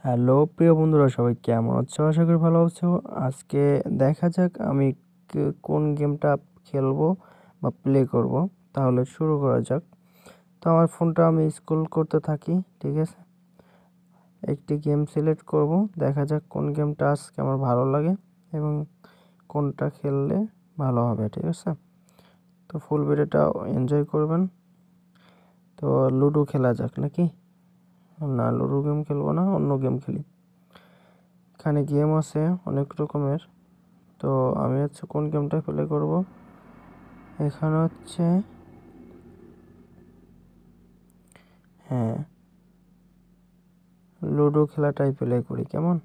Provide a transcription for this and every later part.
Hello প্রিয় বন্ধুরা, সবাই কেমন আছো? আশা করি ভালো আছো। আজকে দেখা যাক আমি কোন গেমটা খেলবো বা প্লে করব। তাহলে শুরু করা যাক। তো আমার ফোনটা আমি স্ক্রল করতে থাকি, ঠিক আছে। একটি গেম সিলেক্ট করব, দেখা যাক কোন গেমটা আজকে আমার ভালো লাগে এবং কোনটা খেললে ভালো হবে, ঠিক আছে। তো ফুল ভিডিওটা এনজয় করবেন। তো লুডো খেলা যাক নাকি? না, লুডো গেম খেলবো না, অন্য গেম খেলি। এখানে গেম আছে অনেক রকমের। তো আমি কোন গেমটা প্লে করব। এখানে হ্যাঁ, লুডো খেলাটাই প্লে করি, কেমন?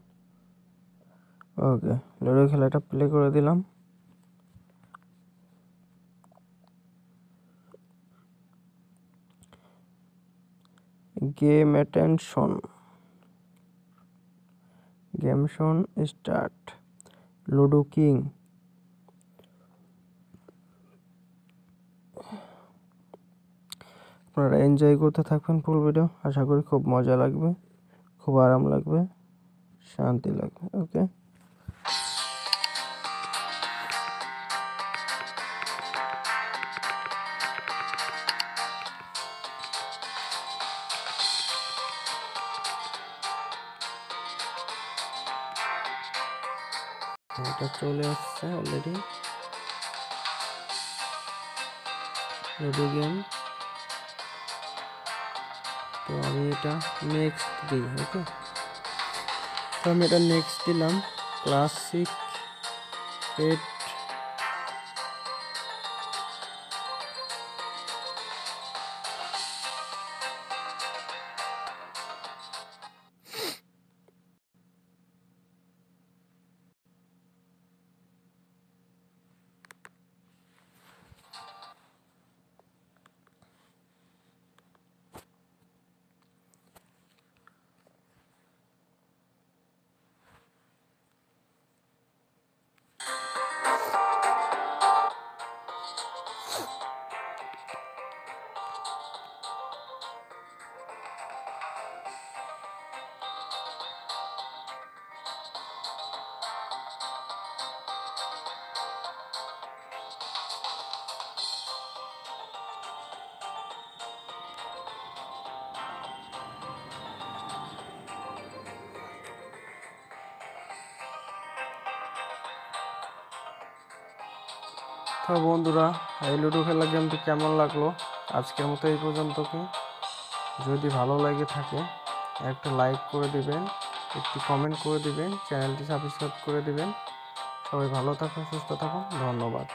ওকে, লুডো খেলাটা প্লে করে দিলাম। গেম অ্যাটেনশন, গেম শোন স্টার্ট। Ludo king. আপনারা এনজয় করতে থাকবেন ফুল ভিডিও। আশা করি খুব মজা লাগবে, খুব আরাম লাগবে, শান্তি লাগবে। ওকে, এটা চলে আসছে অলরেডি লুডো গেম। তো আমি এটা নেক্সট দিই। ওকে, তো আমি এটা নেক্সট দিলাম। ক্লাসিক পেট। তো বন্ধুরা, এই লুডো খেলা গেমটি কেমন লাগলো? আজকের মতো এই পর্যন্ত। কি যদি ভালো লাগে থাকে একটা লাইক করে দিবেন, একটি কমেন্ট করে দিবেন, চ্যানেলটি সাবস্ক্রাইব করে দিবেন। সবাই ভালো থাকুন, সুস্থ থাকুন, ধন্যবাদ।